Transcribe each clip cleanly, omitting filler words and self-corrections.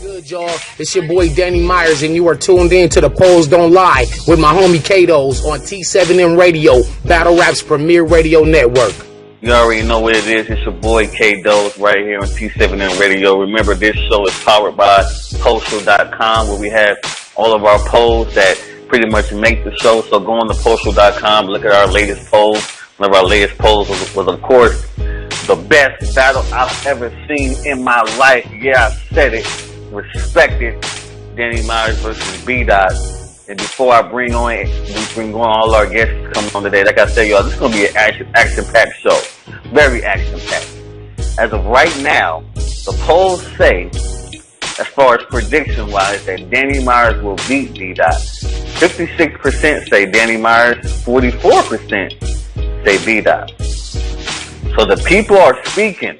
Good, y'all. It's your boy Danny Myers, and you are tuned in to the Polls Don't Lie with my homie Kados on T7M Radio, Battle Rap's premier radio network. You already know what it is. It's your boy Kados right here on T7M Radio. Remember, this show is powered by Postal.com, where we have all of our polls that pretty much make the show. So go on to Postal.com, look at our latest polls. One of our latest polls was of course, the best battle I've ever seen in my life. Yeah, I said it. Respected Danny Myers versus B-Dot. And before I bring on all our guests coming on today, like I said, y'all, this is going to be an action-packed show. Very action-packed. As of right now, the polls say, as far as prediction-wise, that Danny Myers will beat B-Dot. 56% say Danny Myers, 44% say B-Dot. So the people are speaking.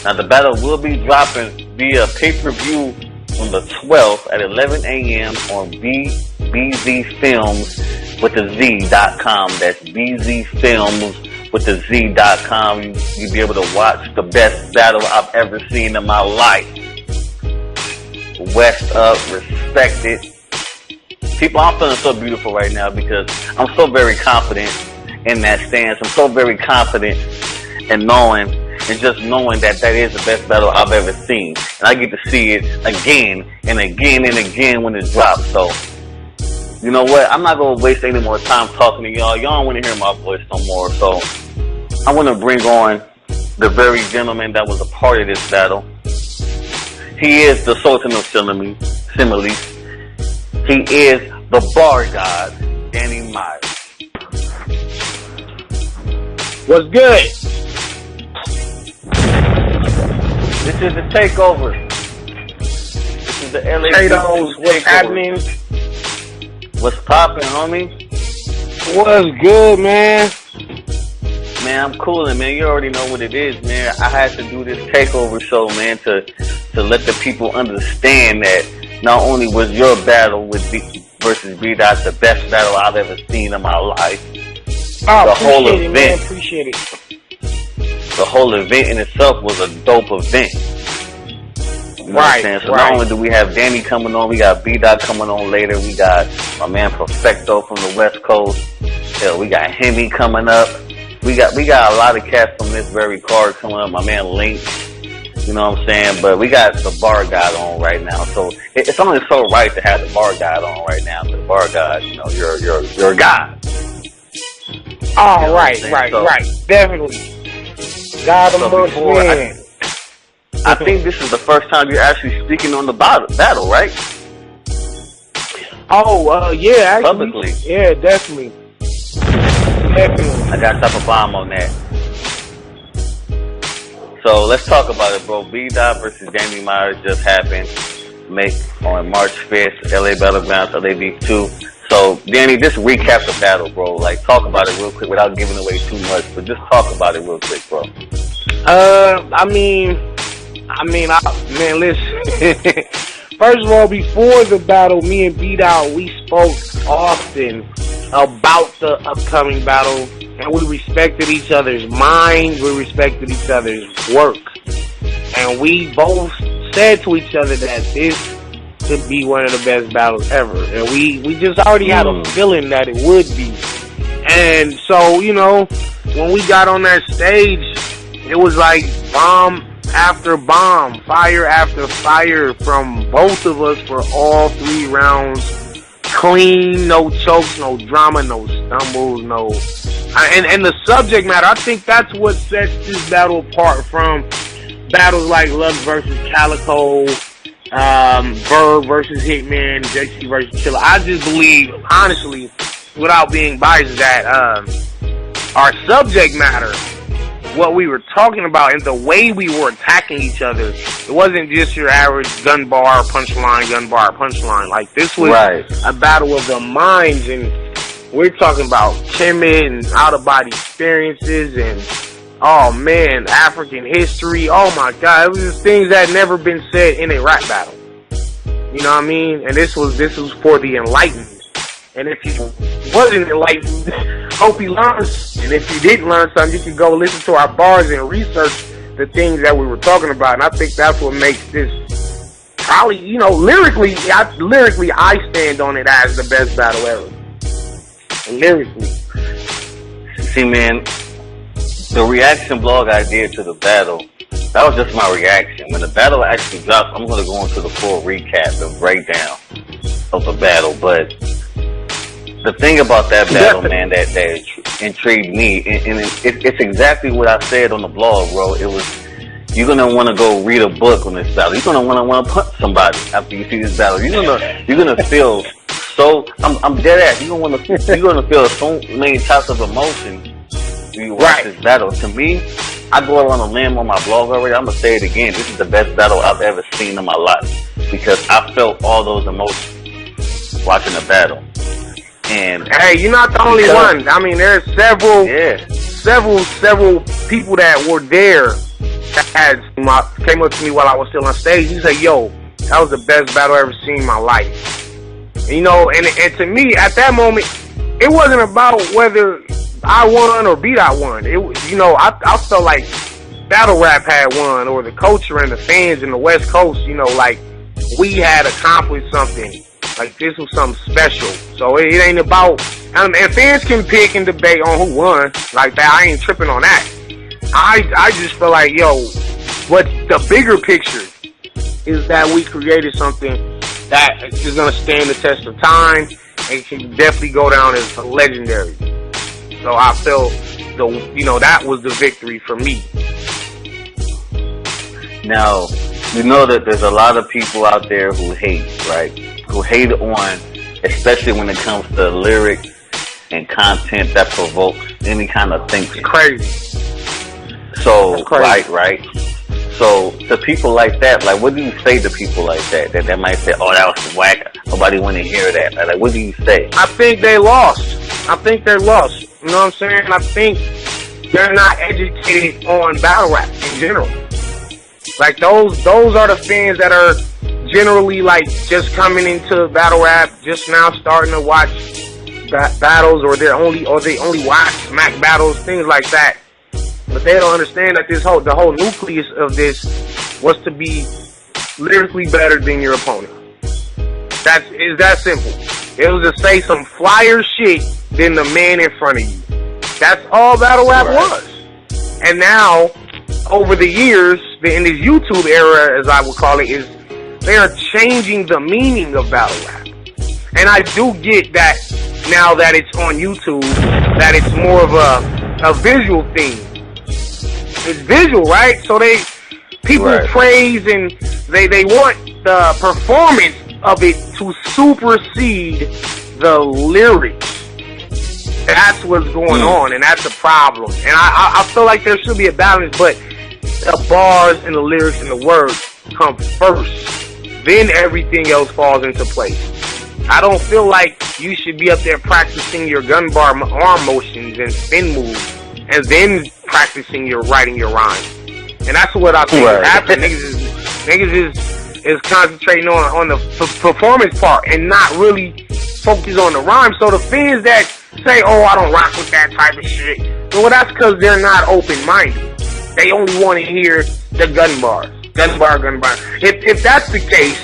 Now the battle will be dropping via pay-per-view on the 12th at 11 a.m. on bzfilms.com. That's bzfilms.com. You'll be able to watch the best battle I've ever seen in my life. West up, respected. People, I'm feeling so beautiful right now because I'm so very confident in that stance. I'm so very confident in knowing that that is the best battle I've ever seen. And I get to see it again and again and again when it drops. So, you know what? I'm not going to waste any more time talking to y'all. Y'all don't want to hear my voice no more. So, I want to bring on the very gentleman that was a part of this battle. He is the Sultan of Similes. He is the bar god, Danny Myers. What's good? This is the Takeover. This is the LA Kados, what's happening? What's poppin', homie? What's good, man? Man, I'm coolin', man. You already know what it is, man. I had to do this Takeover show, man, to let the people understand that not only was your battle with versus B-Dot the best battle I've ever seen in my life, the whole event, man. Appreciate it. The whole event in itself was a dope event. You know what I'm saying? So not only do we have Danny coming on, we got B-Dot coming on later. We got my man Perfecto from the West Coast. Hell, we got HEMI coming up. We got a lot of cats from this very card coming up. My man Link. You know what I'm saying? But we got the bar god on right now. So it's only so right to have the bar god on right now. The bar god, you know, you're a god. Oh, you know right. Definitely. God amongst men. I think this is the first time you're actually speaking on the battle, right? Oh, yeah, actually. Publicly. Yeah, definitely. I got to drop a bomb on that. So let's talk about it, bro. B-Dot versus Danny Myers just happened. On March 5th, LA Battlegrounds, LAB2. So, Danny, just recap the battle, bro. Like, talk about it real quick without giving away too much, but just talk about it real quick, bro. Man, listen. First of all, before the battle, me and B-Dot, we spoke often about the upcoming battle, and we respected each other's minds, we respected each other's work. And we both said to each other that this could be one of the best battles ever. And we just already had a feeling that it would be. And so, you know, when we got on that stage, it was like bomb after bomb, fire after fire from both of us for all 3 rounds. Clean, no chokes, no drama, no stumbles, no... And the subject matter, I think that's what sets this battle apart from battles like Labg versus Calico, Verb versus Hitman, JC versus Chilla. I just believe, honestly, without being biased, that our subject matter, what we were talking about, and the way we were attacking each other, it wasn't just your average gun bar, punchline. Like, this was a battle of the minds, and we're talking about timid and out-of-body experiences and, oh man, African history. Oh my God, it was just things that had never been said in a rap battle. You know what I mean? And this was for the enlightened. And if you wasn't enlightened, hope you learned. And if you didn't learn something, you can go listen to our bars and research the things that we were talking about. And I think that's what makes this probably, you know, lyrically, I stand on it as the best battle ever. Lyrically. See, man, the reaction blog I did to the battle, that was just my reaction. When the battle actually drops, I'm going to go into the full recap and breakdown of the battle. But the thing about that battle, man, that intrigued me, and it's exactly what I said on the blog, bro. It was, you're going to want to go read a book on this battle. You're going to want to punch somebody after you see this battle. You're going to feel so, I'm dead ass. You're going to feel so many types of emotions when you watch this battle. To me, I go out on a limb on my blog already. I'm going to say it again. This is the best battle I've ever seen in my life because I felt all those emotions watching the battle. And hey, you're not the only one. I mean, there's several people that were there that came up to me while I was still on stage. He said, yo, that was the best battle I ever seen in my life. You know, and to me, at that moment, it wasn't about whether I won or beat I won. It, you know, I felt like battle rap had won, or the culture and the fans in the West Coast, you know, like we had accomplished something. Like this was something special. So it ain't about, and fans can pick and debate on who won like that. I ain't tripping on that. I just feel like, yo, what the bigger picture is that we created something that is going to stand the test of time and can definitely go down as legendary. So I felt, that was the victory for me. Now, you know that there's a lot of people out there who hate, right? Who hate on, especially when it comes to lyrics and content that provokes any kind of thinking. Crazy. So, right. So, to people like that, like, what do you say to people like that? That might say, oh, that was whack. Nobody want to hear that. Like, what do you say? I think they lost. I think they're lost. You know what I'm saying? I think they're not educated on battle rap in general. Like, those are the fans that are generally, like, just coming into battle rap, just now starting to watch battles, or they only watch smack battles, things like that. But they don't understand that the whole nucleus of this was to be lyrically better than your opponent. It's that simple. It was to say some flyer shit than the man in front of you. That's all battle rap was. And now, over the years, in this YouTube era, as I would call it, is they are changing the meaning of battle rap. And I do get that now that it's on YouTube, that it's more of a visual thing. It's visual, right? So people praise and they want the performance of it to supersede the lyrics. That's what's going on, and that's a problem. And I feel like there should be a balance, but the bars and the lyrics and the words come first. Then everything else falls into place. I don't feel like you should be up there practicing your gun bar arm motions and spin moves, and then practicing writing your rhymes. And that's what I think is happening. Niggas is concentrating on the performance part and not really focus on the rhyme. So the fans that say, oh, I don't rock with that type of shit, well, that's because they're not open-minded. They only want to hear the gun bars. Gun bar. If that's the case,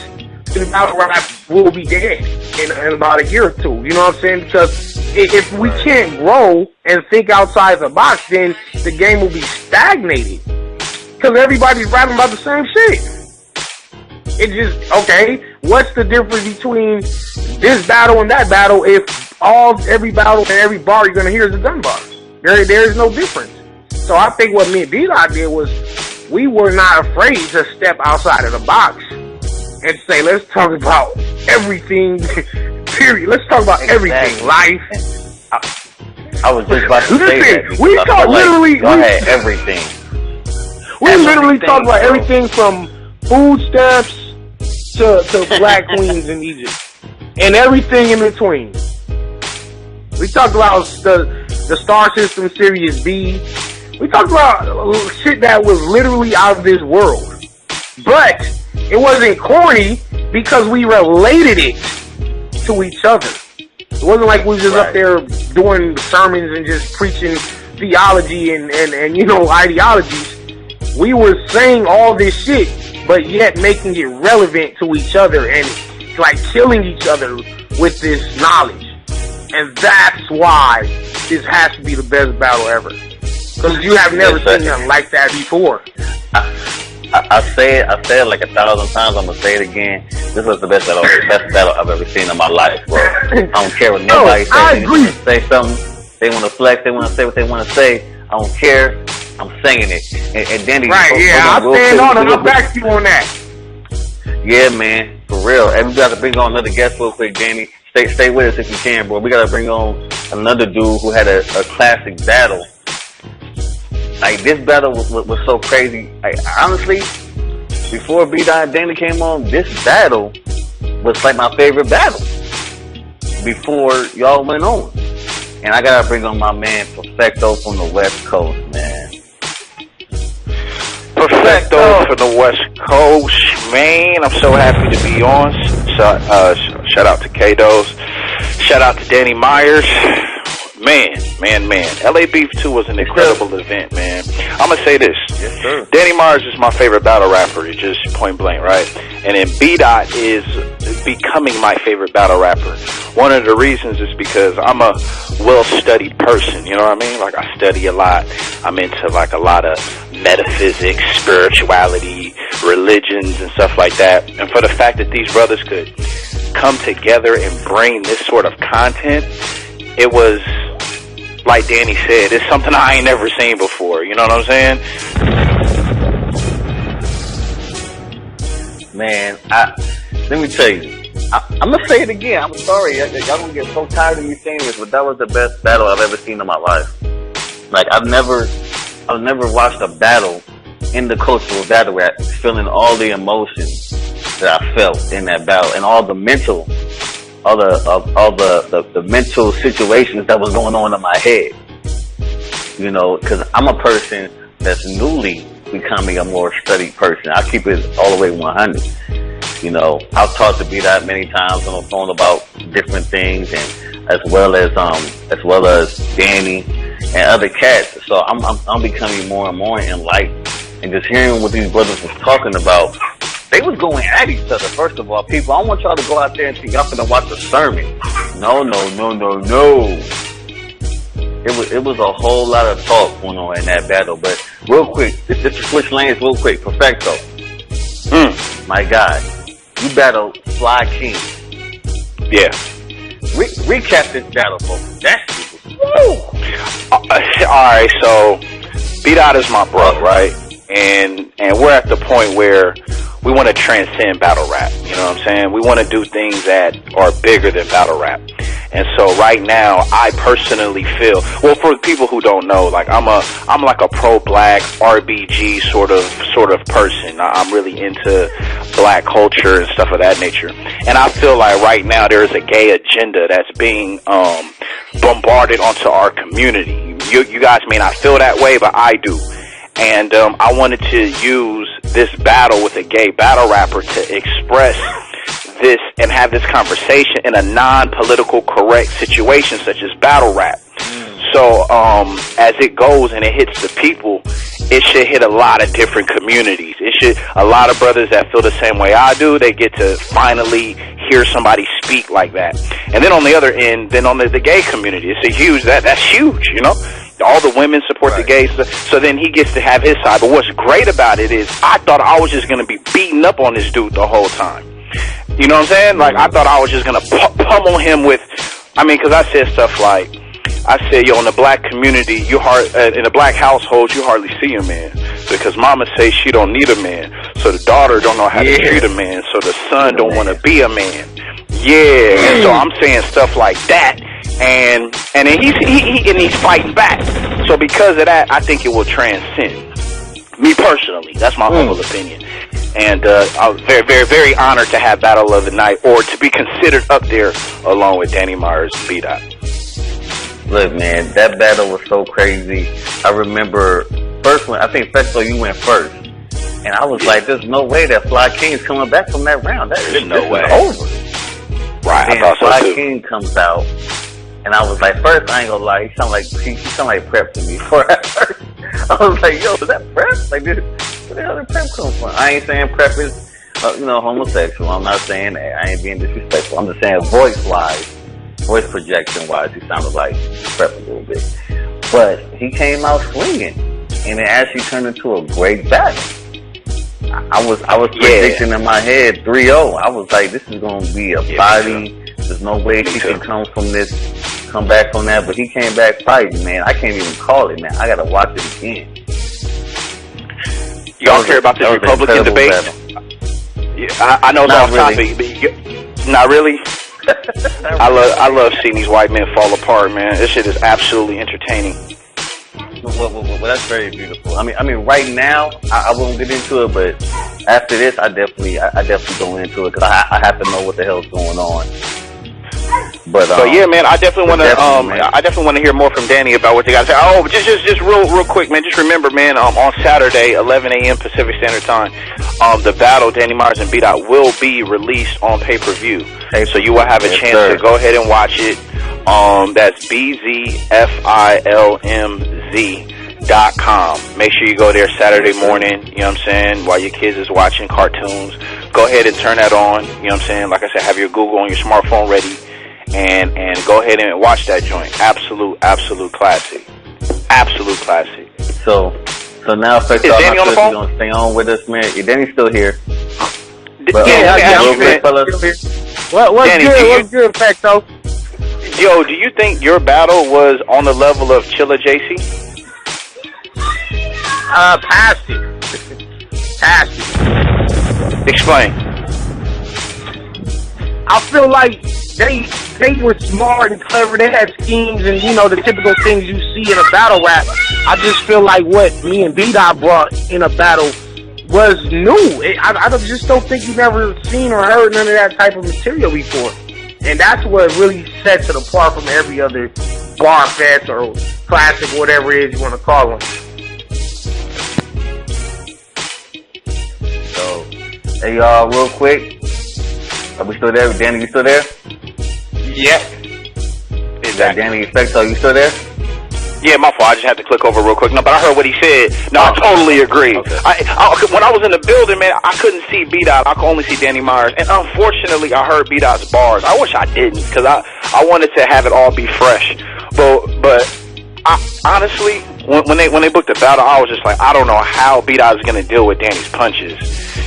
then battle rap will be dead in about a year or two. You know what I'm saying? Because if we can't grow and think outside the box, then the game will be stagnated. Because everybody's rapping about the same shit. It's just, okay, what's the difference between this battle and that battle if every battle and every bar you're going to hear is a gun bar? There is no difference. So I think what me and D-Dot did was we were not afraid to step outside of the box and say, let's talk about everything, period. Let's talk about everything. Life. I was just about to say that. We talk literally. Go ahead, everything. We literally talk about everything from food stamps to black queens in Egypt. And everything in between. We talked about the Star System Series B. We talked about shit that was literally out of this world. But it wasn't corny because we related it to each other. It wasn't like we was just up there doing sermons and just preaching theology and ideologies. We were saying all this shit but yet making it relevant to each other and like killing each other with this knowledge. And that's why this has to be the best battle ever. Because you have never seen nothing like that before. I say it like 1,000 times. I'm gonna say it again. This was the best battle I've ever seen in my life, bro. I don't care what nobody says. I agree. Say something. They want to flex. They want to say what they want to say. I don't care. I'm saying it. And Danny, right? Yeah, I'll stand on it. I'll back you on that. Yeah, man, for real. And we gotta bring on another guest real quick, Danny. Stay with us if you can, bro. We gotta bring on another dude who had a classic battle. Like, this battle was so crazy. Like, honestly, before B-Dot and Danny came on, this battle was like my favorite battle before y'all went on. And I gotta bring on my man Perfecto from the West Coast, man. Perfecto from the West Coast, man. I'm so happy to be on. Shout out to K-Dose. Shout out to Danny Myers. Man. LA Beef 2 was an incredible event, man. I'm going to say this. Yes, sir. Danny Myers is my favorite battle rapper, just point blank, right? And then B-Dot is becoming my favorite battle rapper. One of the reasons is because I'm a well-studied person, you know what I mean? Like, I study a lot. I'm into, like, a lot of metaphysics, spirituality, religions, and stuff like that. And for the fact that these brothers could come together and bring this sort of content, it was, like Danny said, it's something I ain't never seen before. You know what I'm saying? Man, let me tell you. I'm going to say it again. I'm sorry. Y'all going to get so tired of me saying this, but that was the best battle I've ever seen in my life. Like, I've never watched a battle in the cultural battle rap feeling all the emotions that I felt in that battle and all the mental mental situations that was going on in my head. You know, because I'm a person that's newly becoming a more studied person. I keep it all the way 100. You know, I've talked to B-Dot many times on the phone about different things, and as well as Danny and other cats. So I'm becoming more and more enlightened, and just hearing what these brothers was talking about. They was going at each other, first of all. People, I don't want y'all to go out there and think y'all finna watch a sermon. No. It was a whole lot of talk going on in that battle. But real quick, just to switch lanes real quick, Perfecto. My God, you battled Fly King. Yeah. Recap this battle, folks. That's Alright, so B-Dot is my bro, right? And we're at the point where we want to transcend battle rap. You know what I'm saying? We want to do things that are bigger than battle rap. And so right now, I personally feel, well, for people who don't know, like I'm like a pro-black RBG sort of person. I'm really into black culture and stuff of that nature. And I feel like right now there is a gay agenda that's being bombarded onto our community. You guys may not feel that way, but I do. And I wanted to use this battle with a gay battle rapper to express this and have this conversation in a non-political correct situation such as battle rap. So as it goes and it hits the people, it should hit a lot of different communities. A lot of brothers that feel the same way I do, they get to finally hear somebody speak like that. And then on the other end, then on the gay community, that's huge, you know? All the women support the gays, so then he gets to have his side. But what's great about it is I thought I was just going to be beating up on this dude the whole time. You know what I'm saying? Like, I thought I was just going to pummel him with, because I said stuff like, in the black community, in a black household, you hardly see a man. Because mama says she don't need a man. So the daughter don't know how to treat a man. So the son don't want to be a man. Yeah. And so I'm saying stuff like that. And then he's fighting back. So because of that, I think it will transcend. Me personally, that's my humble opinion. And I was very, very, very honored to have Battle of the Night, or to be considered up there along with Danny Myers and B-Dot. Look, man, that battle was so crazy. I remember first one, I think Perfecto, you went first. And I was like, there's no way that Fly King is coming back from that round. There's no way. Over. Right, and I thought so Fly too. King comes out. And I was like, first, I ain't gonna lie, he sound like Prep to me. I was like, yo, is that Prep? Like, this, Where the hell did prep come from? I ain't saying prep is, homosexual. I'm not saying that. I ain't being disrespectful. I'm just saying voice projection-wise, he sounded like prep a little bit. But he came out swinging, and it actually turned into a great battle. I was predicting in my head 3-0. I was like, this is going to be a body. There's no way he can come back from that. But he came back fighting, man. I can't even call it, man. I got to watch it again. Y'all care about this Republican debate? Yeah, I know it's off topic, but not really. I love seeing these white men fall apart, man. This shit is absolutely entertaining. Well, that's very beautiful. I mean, right now I won't get into it, but after this, I definitely go into it because I have to know what the hell's going on. But yeah, man, I definitely want to hear more from Danny about what you guys say. Oh, just real quick, man. Just remember, man, on Saturday, 11 a.m. Pacific Standard Time, the battle Danny Myers and B-Dot will be released on pay-per-view. So you will have a chance to go ahead and watch it. That's BZFILMZ.com. Make sure you go there Saturday morning, you know what I'm saying, while your kids is watching cartoons. Go ahead and turn that on, you know what I'm saying. Like I said, have your Google on your smartphone ready and go ahead and watch that joint. Absolute classic. Absolute classic. So now, is Danny on the phone? Gonna stay on with us, man. Danny's still here. What's good, Perfecto? Yo, do you think your battle was on the level of Chilla JC? Past it. Explain. I feel like they were smart and clever. They had schemes and, the typical things you see in a battle rap. I just feel like what me and B-Dot brought in a battle was new. I just don't think you've ever seen or heard none of that type of material before. And that's what really sets it apart from every other bar fest or classic, whatever it is you want to call them. So, hey y'all, real quick. Are we still there? Danny, you still there? Yeah. Exactly. Danny Perfecto, you still there? Yeah, my fault. I just had to click over real quick. No, but I heard what he said. No, I totally agree. Okay. When I was in the building, man, I couldn't see B-Dot. I could only see Danny Myers. And unfortunately, I heard B-Dot's bars. I wish I didn't because I wanted to have it all be fresh. But honestly, when they booked the battle, I was just like, I don't know how B-Dot is going to deal with Danny's punches.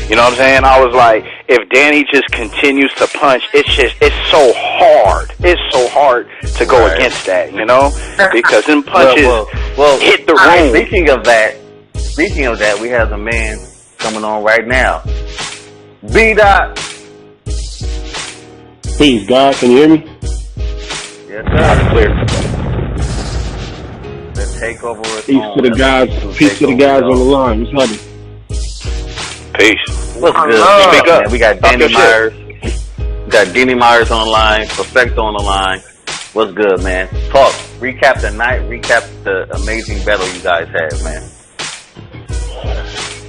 You know what I'm saying? I was like, if Danny just continues to punch, it's so hard. It's so hard to go against that, because them punches hit the room. Speaking of that, we have a man coming on right now. B-Dot. Peace, God. Can you hear me? Yes, sir. Clear. The takeover is Peace on. to the guys. Peace to the guys on the line. What's happening? Peace. What's good? Speak up. Man, we got Danny Myers. We got Danny Myers on the line. Perfecto on the line. What's good, man? Talk. Recap the night. Recap the amazing battle you guys had, man.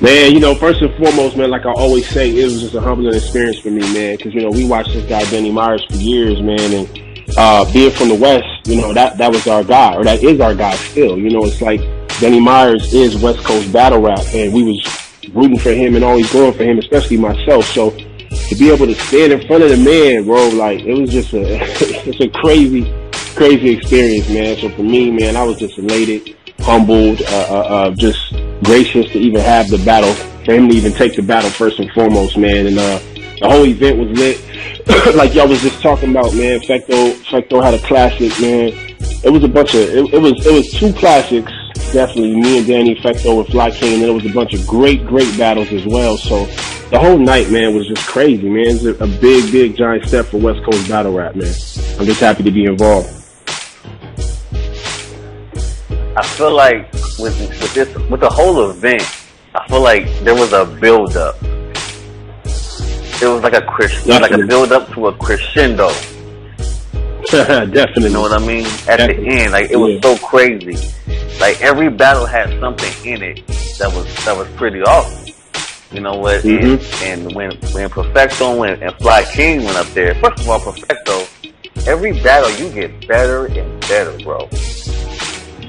Man, first and foremost, man, like I always say, it was just a humbling experience for me, man, because, we watched this guy, Danny Myers, for years, man, and being from the West, that was our guy, or that is our guy still. It's like Danny Myers is West Coast battle rap, and we was rooting for him and always going for him, especially myself. So to be able to stand in front of the man, bro, like it was just it's a crazy experience, man. So for me, man, I was just elated, humbled, just gracious to even have the battle, for him to even take the battle first and foremost, man. And the whole event was lit. Like y'all was just talking about, man. Perfecto had a classic, man. It was a bunch of it was two classics. Definitely, me and Danny Perfecto with Fly King, and there was a bunch of great battles as well. So the whole night, man, was just crazy, man. It's a big giant step for West Coast battle rap, man. I'm just happy to be involved. I feel like with the whole event, I feel like there was a build up. It was like a build up to a crescendo. Definitely. You know what I mean? At the end, like it was so crazy. Like every battle had something in it that was pretty awesome. You know what? Mm-hmm. And when Perfecto and Fly King went up there, first of all, Perfecto, every battle you get better and better, bro.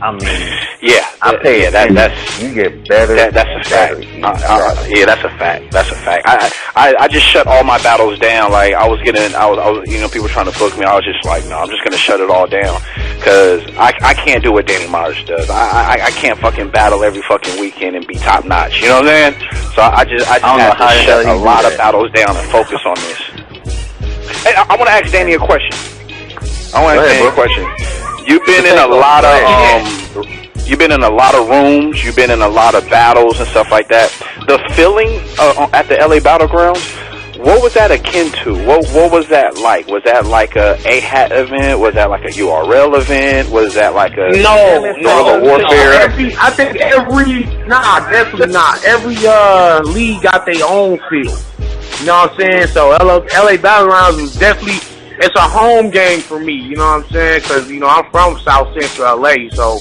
I mean, yeah, I pay that's you get better. That's a fact. Yeah, that's a fact. That's a fact. I just shut all my battles down. Like I was, people trying to book me. I was just like, no, I'm just gonna shut it all down because I can't do what Danny Myers does. I can't fucking battle every fucking weekend and be top notch. You know what I'm saying? So I just have to shut a lot of battles down and focus on this. Hey, I want to ask Danny a question. You've been in a lot of you've been in a lot of rooms. You've been in a lot of battles and stuff like that. The feeling at the LA Battlegrounds, what was that akin to? What was that like? Was that like a AHAT event? Was that like a URL event? Was that like a warfare? Definitely not. Every league got their own feel. You know what I'm saying? So LA Battlegrounds was definitely, it's a home game for me. You know what I'm saying? Because I'm from South Central LA, so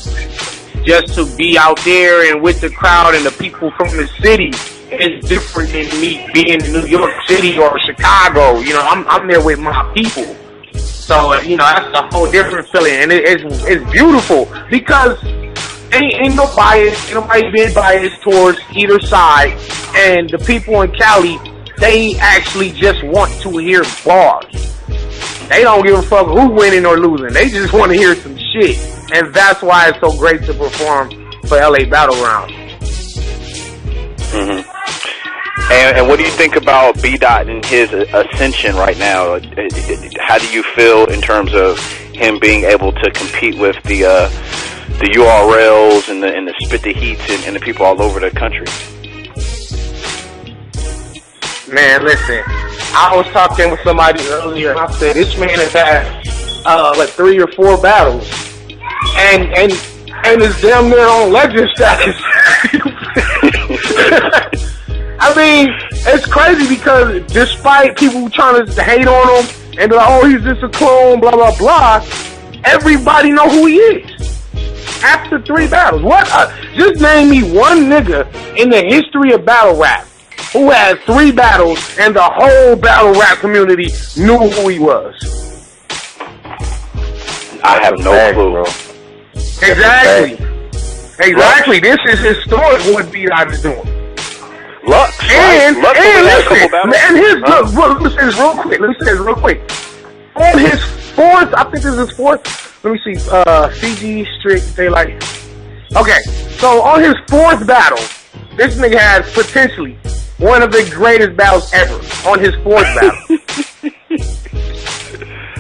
just to be out there and with the crowd and the people from the city is different than me being in New York City or Chicago. I'm there with my people. So, that's a whole different feeling. And it's beautiful because ain't no bias. Ain't nobody being biased towards either side. And the people in Cali, they actually just want to hear bars. They don't give a fuck who's winning or losing. They just want to hear some shit. And that's why it's so great to perform for LA Battlegrounds. Mm-hmm. And what do you think about B-Dot and his ascension right now? How do you feel in terms of him being able to compete with the URLs and the Spit the Heats and the people all over the country? Man, listen, I was talking with somebody earlier, and I said, this man has had, 3 or 4 battles, and is damn near on legend status. I mean, it's crazy because despite people trying to hate on him, and be like, oh, he's just a clone, blah, blah, blah, everybody know who he is. After 3 battles. Just name me one nigga in the history of battle rap who had 3 battles and the whole battle rap community knew who he was. I have no clue. Bro. Exactly. This is historic what B-Dot is doing. Lux, and listen, and his look, listen to this real quick. On his 4th, I think this is his 4th. Let me see. CG Strict, they like. Okay, so on his 4th battle, this nigga has potentially one of the greatest battles ever on his 4th battle.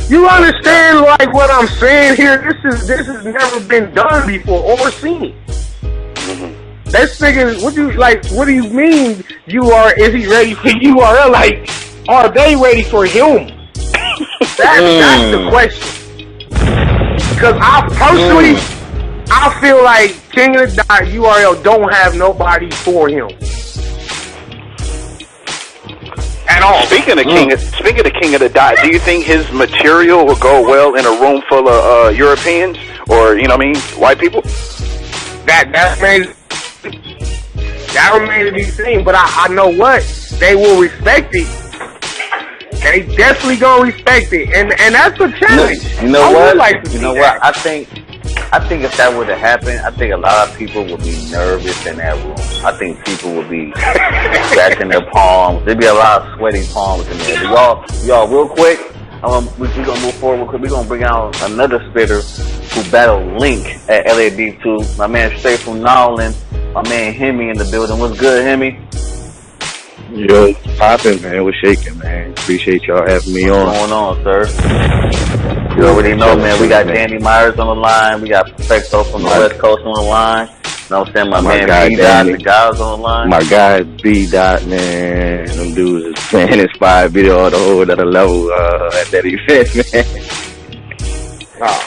You understand like what I'm saying here? This has never been done before or seen. This nigga, what do you mean is he ready for URL? Like, are they ready for him? That's the question. Because I personally, I feel like King of the Dot URL don't have nobody for him. At all. Speaking of King of the Dot, do you think his material will go well in a room full of Europeans or white people? That remains to be seen, but I know what they will respect it. They definitely gonna respect it, and that's a challenge. You know what? I think if that were to happen, I think a lot of people would be nervous in that room. I think people would be scratching their palms. There'd be a lot of sweaty palms in there. Y'all, real quick, we're gonna move forward real quick. We're gonna bring out another spitter who battled Link at LAB2. My man straight from Nowland. My man HEMI in the building. What's good, HEMI? Yo, poppin', man. What's shaking, man? Appreciate y'all having me on. What's going on, sir? You already know, man. We got Danny Myers on the line. We got Perfecto from the West Coast on the line. You know what I'm saying? My man B-Dot, the guys on the line. My guy B-Dot, man. Them dudes is, man, inspired video on the whole other level at that event, man. Oh.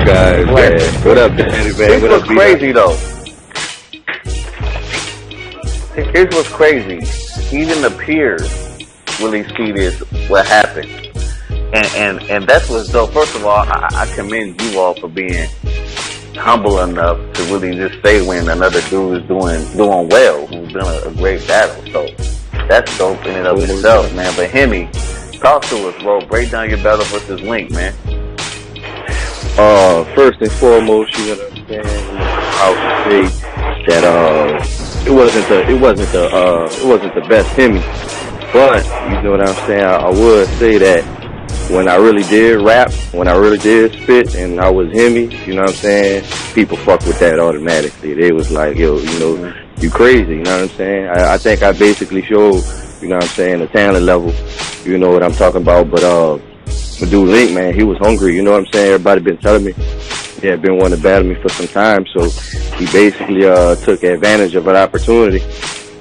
Guys, man. What up, Danny, man? What up, crazy, though. Here's what's crazy. Even the peers really see this, what happened. And that's what's dope. First of all, I commend you all for being humble enough to really just say when another dude is doing well, who's done a great battle. So that's dope in and of itself, man. But HEMI, talk to us, bro. Break down your battle versus Link, man. First and foremost, you know what I'm saying? I would say that it wasn't the best Hemi, but you know what I'm saying. I would say that when I really did rap, when I really did spit, and I was Hemi, you know what I'm saying. People fuck with that automatically. They was like, yo, you know, you crazy, you know what I'm saying. I think I basically showed, you know what I'm saying, the talent level. You know what I'm talking about, but dude Link, man, he was hungry, you know what I'm saying? Everybody been telling me he had been wanting to battle me for some time, so he basically took advantage of an opportunity.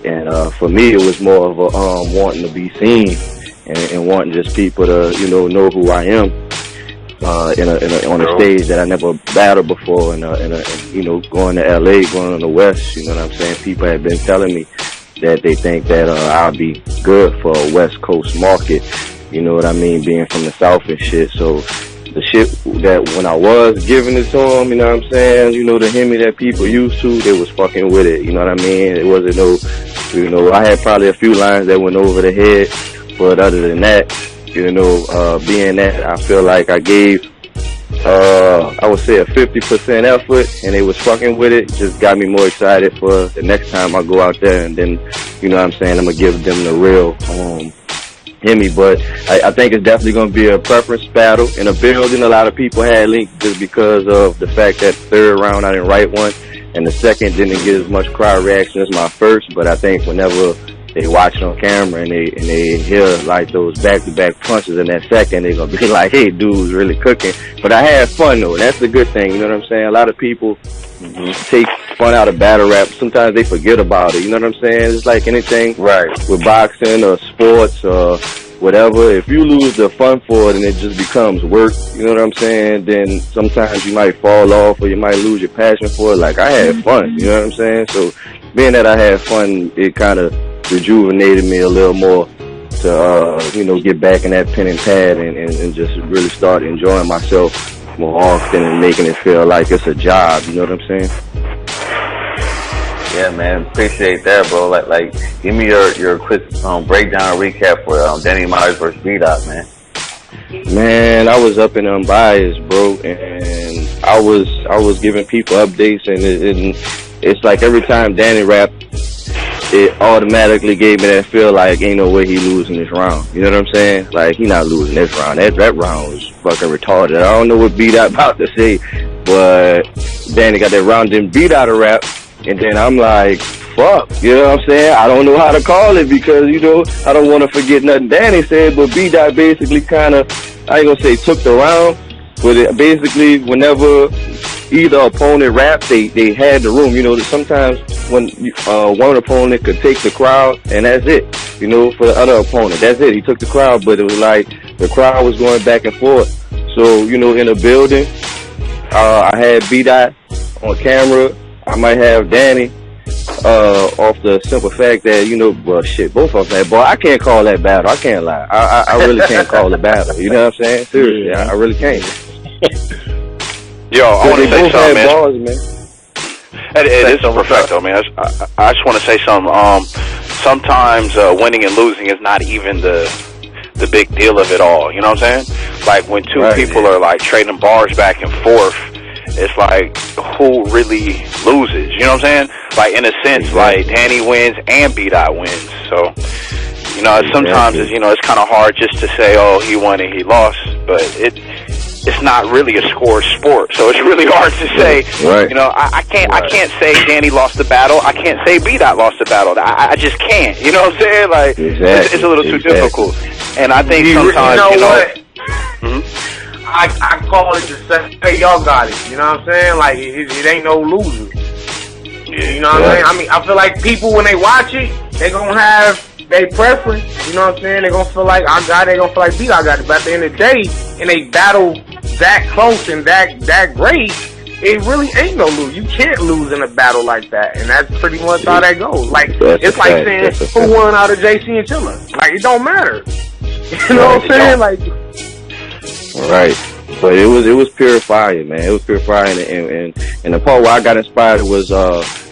And for me, it was more of a wanting to be seen and wanting just people to, you know who I am on a stage that I never battled before. And you know, going to LA, going on the West, you know what I'm saying? People have been telling me that they think that I'll be good for a West Coast market. You know what I mean? Being from the South and shit. So the shit that when I was giving it to them, you know what I'm saying? You know, the Hemi that people used to, they was fucking with it. You know what I mean? It wasn't no, you know, I had probably a few lines that went over the head, but other than that, you know, being that I feel like I gave, I would say a 50% effort, and they was fucking with it, just got me more excited for the next time I go out there, and then, you know what I'm saying, I'm gonna give them the real, Hemi. But I think it's definitely going to be a preference battle. In a building, a lot of people had Link just because of the fact that the third round I didn't write one, and the second didn't get as much crowd reaction as my first. But I think whenever they watch it on camera and they hear like those back-to-back punches in that second, they're going to be like, hey, dude's really cooking. But I had fun, though. That's the good thing, you know what I'm saying? A lot of people take fun out of battle rap. Sometimes they forget about it, you know what I'm saying? It's like anything with boxing or sports or whatever. If you lose the fun for it and it just becomes work, you know what I'm saying, then sometimes you might fall off or you might lose your passion for it. Like, I had fun, you know what I'm saying? So being that I had fun, it kind of rejuvenated me a little more to, you know, get back in that pen and pad and just really start enjoying myself more often and making it feel like it's a job, you know what I'm saying? Yeah, man, appreciate that, bro. Like, give me your quick breakdown recap for Danny Myers versus B-Dot, man. Man, I was up and unbiased, bro, and I was giving people updates, and it's like every time Danny rapped, it automatically gave me that feel like ain't no way he losing this round. You know what I'm saying? Like, he not losing this round. That round was fucking retarded. I don't know what B-Dot about to say, but Danny got that round, then B-Dot a rap, and then I'm like, fuck, you know what I'm saying? I don't know how to call it because, you know, I don't want to forget nothing Danny said, but B-Dot basically kind of, I ain't gonna say took the round, but it basically whenever either opponent raps, they had the room. You know, sometimes when one opponent could take the crowd, and that's it. You know, for the other opponent, that's it. He took the crowd, but it was like the crowd was going back and forth. So, you know, in a building, I had B-Dot on camera. I might have Danny off the simple fact that, you know, well, shit, both of them. Boy, I can't call that battle. I can't lie. I really can't call it battle. You know what I'm saying? Seriously, I really can't. Yo, I want to say something, man. Balls, man. It is perfecto, man. I just want to say something. Sometimes winning and losing is not even the big deal of it all. You know what I'm saying? Like when two people are like trading bars back and forth, it's like who really loses? You know what I'm saying? Like in a sense, like Danny wins and B-Dot wins. So, you know, sometimes it's, you know, it's kind of hard just to say, oh, he won and he lost, but it's not really a score sport, so it's really hard to say. You know, I can't say Danny lost the battle. I can't say B-Dot lost the battle. I just can't. You know what I'm saying? Like, it's a little too difficult. And I think sometimes, you know what? I call it to say, hey, y'all got it. You know what I'm saying? Like, it ain't no loser. You know what I'm saying? I mean, I feel like people, when they watch it, they gonna have their preference. You know what I'm saying? They gonna feel like I got it. They gonna feel like B-Dot got it. But at the end of the day, in a battle that close and that great, it really ain't no lose. You can't lose in a battle like that, and that's pretty much how that goes. Like, it's like saying who won out of JC and Chilla. Like, it don't matter. You know what I'm saying? Like, right. But it was purifying, man. It was purifying, and the part where I got inspired was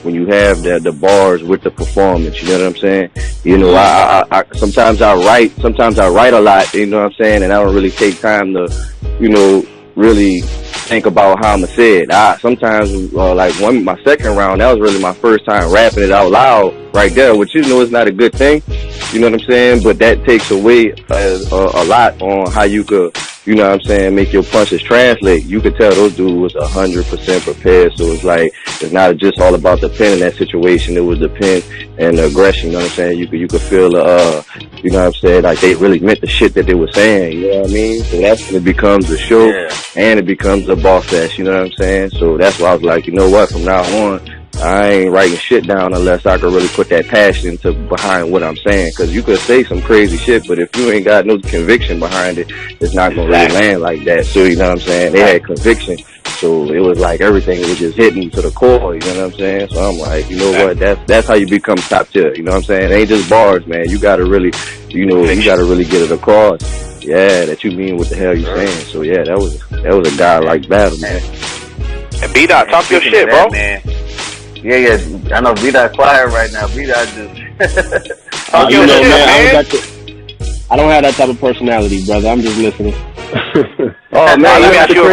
when you have the bars with the performance. You know what I'm saying? You know, I sometimes I write a lot. You know what I'm saying? And I don't really take time to, you know, really think about how I'ma say it. Sometimes like my second round, that was really my first time rapping it out loud right there, which is not a good thing. You know what I'm saying? But that takes away a lot on how you could, you know what I'm saying, make your punches translate. You could tell those dudes was 100% prepared. So it's like, it's not just all about the pen in that situation. It was the pen and the aggression, you know what I'm saying? You could feel you know what I'm saying, like they really meant the shit that they were saying, you know what I mean? So that's when it becomes a show and it becomes a boss fest, you know what I'm saying? So that's why I was like, you know what, from now on, I ain't writing shit down unless I can really put that passion behind what I'm saying. Cause you could say some crazy shit, but if you ain't got no conviction behind it, it's not gonna really land like that. So you know what I'm saying? They had conviction. So it was like everything was just hitting to the core, you know what I'm saying? So I'm like, you know what, that's how you become top tier, you know what I'm saying? It ain't just bars, man. You gotta really, you gotta really get it across. Yeah, that you mean what the hell you saying. So yeah, that was a guy like battle, man. And B-Dot, talk your shit, bro. Man. Yeah, I know B-Dot quiet right now. B-Dot just... I don't have that type of personality, brother. I'm just listening. Oh, man, let me ask you a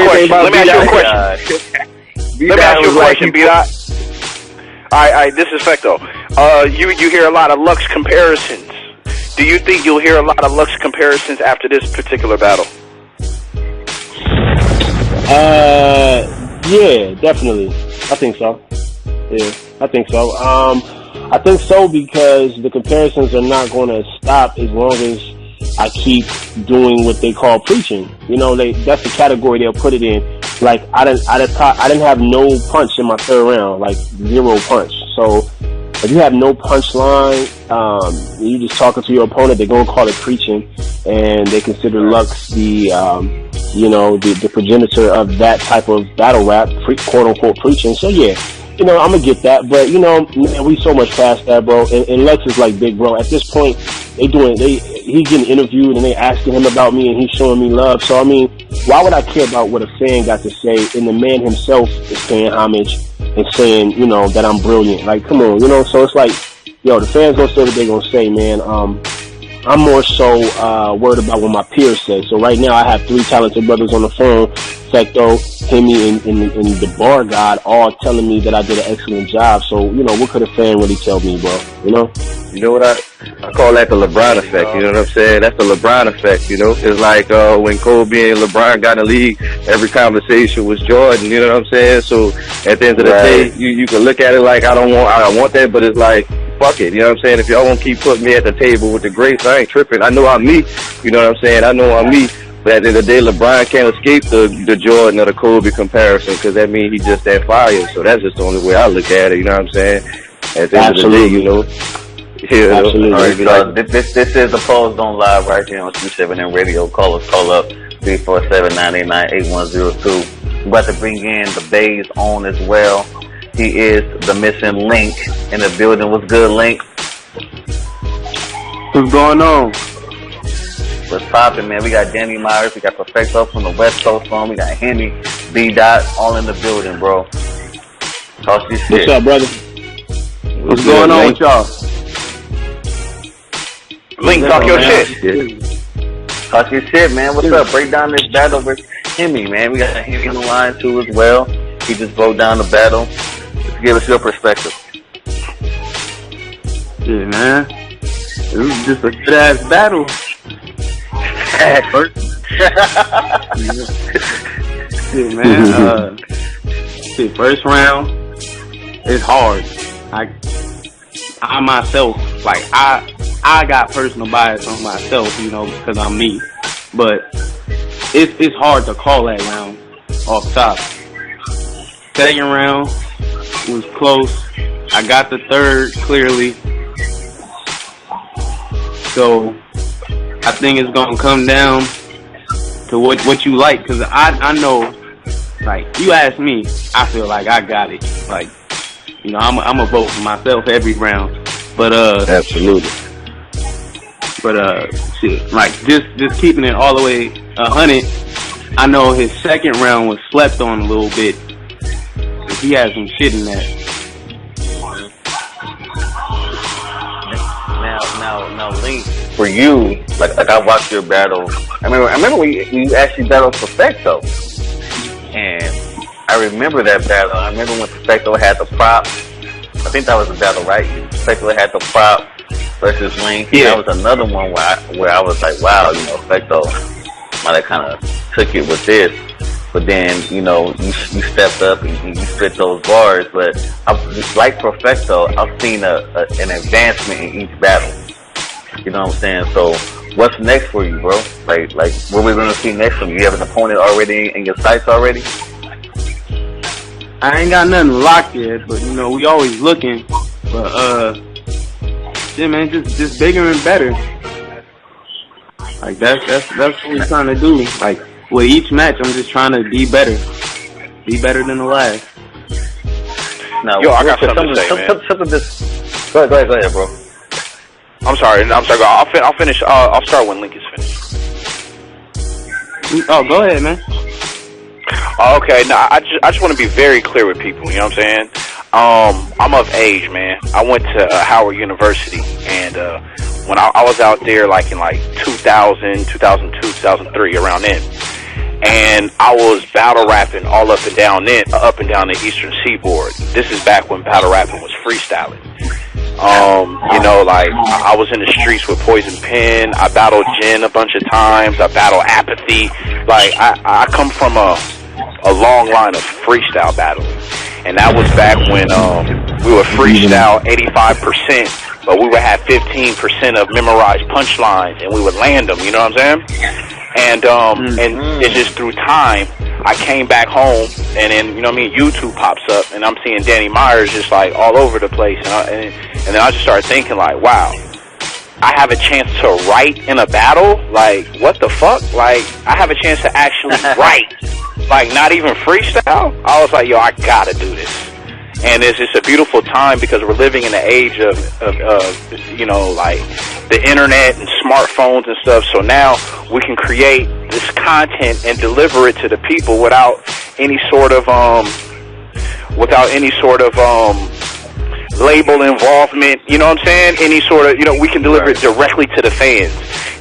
question, B-Dot. All right, this is Perfecto. You hear a lot of Lux comparisons. Do you think you'll hear a lot of Lux comparisons after this particular battle? Yeah, definitely. I think so. Yeah, I think so. I think so because the comparisons are not going to stop as long as I keep doing what they call preaching. You know, that's the category they'll put it in. Like I didn't have no punch in my third round, like 0 punch. So if you have no punchline, you just talking to your opponent, they're gonna call it preaching, and they consider Lux the progenitor of that type of battle rap, quote unquote preaching. So yeah. You know, I'm gonna get that, but you know, man, we so much past that, bro. And Lex is like big, bro. At this point, he's getting interviewed and they asking him about me and he's showing me love. So I mean, why would I care about what a fan got to say? And the man himself is paying homage and saying, you know, that I'm brilliant. Like, come on, you know. So it's like, yo, the fans gonna say what they gonna say, man. I'm more so worried about what my peers say. So right now, I have 3 talented brothers on the phone, Perfecto, HEMI, and the Bar God, all telling me that I did an excellent job. So, you know, what could a fan really tell me, bro? You know? You know what I call that the LeBron effect, you know what I'm saying? That's the LeBron effect, you know? It's like when Kobe and LeBron got in the league, every conversation was Jordan, you know what I'm saying? So at the end of the day, you can look at it like I want that, but it's like, fuck it, you know what I'm saying? If y'all won't keep putting me at the table with the greats, I ain't tripping. I know I'm me, you know what I'm saying? I know I'm me. But at the end of the day, LeBron can't escape the Jordan or the Kobe comparison because that means he just that fire. So that's just the only way I look at it, you know what I'm saying? At the end of the day, you know. Yeah, absolutely. All right, this is the Polls Don't Lie right here on T7M Radio. Call up 347-989-8102. We're about to bring in the Bay's own as well. He is the missing link in the building. What's good, Link? What's going on? What's poppin', man? We got Danny Myers, we got Perfecto from the West Coast phone, we got HEMI, B-Dot, all in the building, bro. Talk your shit. What's up, brother? What's going on with y'all? Link, talk your shit. Talk your shit, man. What's up? Break down this battle versus HEMI, man. We got HEMI on the line too as well. He just broke down the battle. Just give us your perspective. Yeah, man. It was just a good ass battle. Yeah, man. First round, it's hard. I myself, like I got personal bias on myself, you know, because I'm me. But it's hard to call that round off top. Second round was close. I got the third clearly. So I think it's gonna come down to what you like, cause I know, like, you ask me, I feel like I got it. Like, you know, I'm a vote for myself every round. But absolutely. But shit, like just keeping it all the way 100. I know his second round was slept on a little bit. He had some shit in that. Now, Link, for you, like I watched your battle. I remember when you actually battled Perfecto. And I remember that battle. I remember when Perfecto had the prop. I think that was the battle, right? Perfecto had the prop versus Link. Yeah. That was another one where I was like, wow, you know, Perfecto might have kind of took it with this. But then, you know, you stepped up and you spit those bars. But like Perfecto, I've seen an advancement in each battle. You know what I'm saying? So what's next for you, bro? Like what we're gonna see next from you? You have an opponent already in your sights already? I ain't got nothing locked yet, but you know, we always looking. But yeah, man, just bigger and better. Like that's what we're trying to do. Like with each match, I'm just trying to be better than the last. Now, Yo, I got something to say, man. Go ahead, bro. I'm sorry. I'll finish. I'll start when Link is finished. Oh, go ahead, man. Okay, now I just want to be very clear with people. You know what I'm saying? I'm of age, man. I went to Howard University, and when I was out there, like in 2000, 2002, 2003, around then, and I was battle rapping all up and down the Eastern Seaboard. This is back when battle rapping was freestyling. You know, like I was in the streets with Poison Pen. I battled Jin a bunch of times. I battled Apathy. Like I come from a long line of freestyle battling, and that was back when we would freestyle 85%, but we would have 15% of memorized punchlines, and we would land them. You know what I'm saying? And it's just through time, I came back home, and then, you know what I mean, YouTube pops up, and I'm seeing Danny Myers just like all over the place, and then I just started thinking like, wow, I have a chance to write in a battle? Like, what the fuck? Like, I have a chance to actually write, like not even freestyle? I was like, yo, I gotta do this. And it's just a beautiful time because we're living in the age of you know, like the internet and smartphones and stuff. So now we can create this content and deliver it to the people without any sort of label involvement. You know what I'm saying? Any sort of, you know, we can deliver it directly to the fans.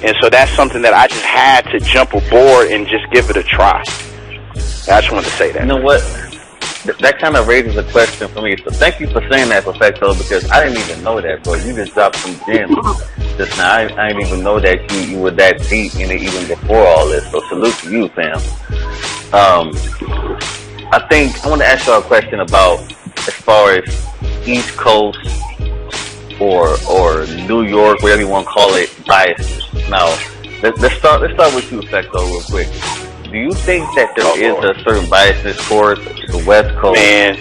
And so that's something that I just had to jump aboard and just give it a try. I just wanted to say that. You know what? That kind of raises a question for me. So thank you for saying that, Perfecto, because I didn't even know that, bro. You just dropped some gems just now. I didn't even know that you were that deep in it even before all this. So salute to you, fam. I think I want to ask y'all a question about as far as East Coast or New York, whatever you want to call it, biases. Now, let's start with you, Perfecto, real quick. Do you think that there is a certain biasness towards the West Coast man,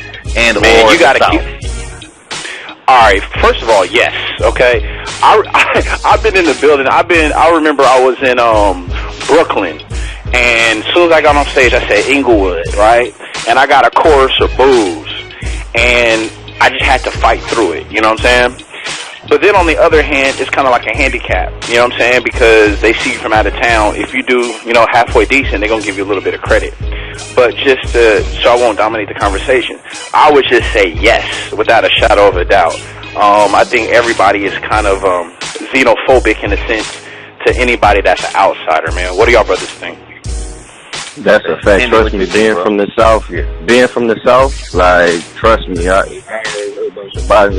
or you gotta the South? All right. First of all, yes. Okay. I've been in the building. I remember I was in Brooklyn, and as soon as I got on stage, I said Inglewood, right? And I got a chorus of boos, and I just had to fight through it. You know what I'm saying? But then on the other hand, it's kind of like a handicap, you know what I'm saying? Because they see you from out of town. If you do, you know, halfway decent, they're going to give you a little bit of credit. But just so I won't dominate the conversation, I would just say yes, without a shadow of a doubt. I think everybody is kind of xenophobic in a sense to anybody that's an outsider, man. What do y'all brothers think? That's a fact. Trust me, being from the South, like, trust me,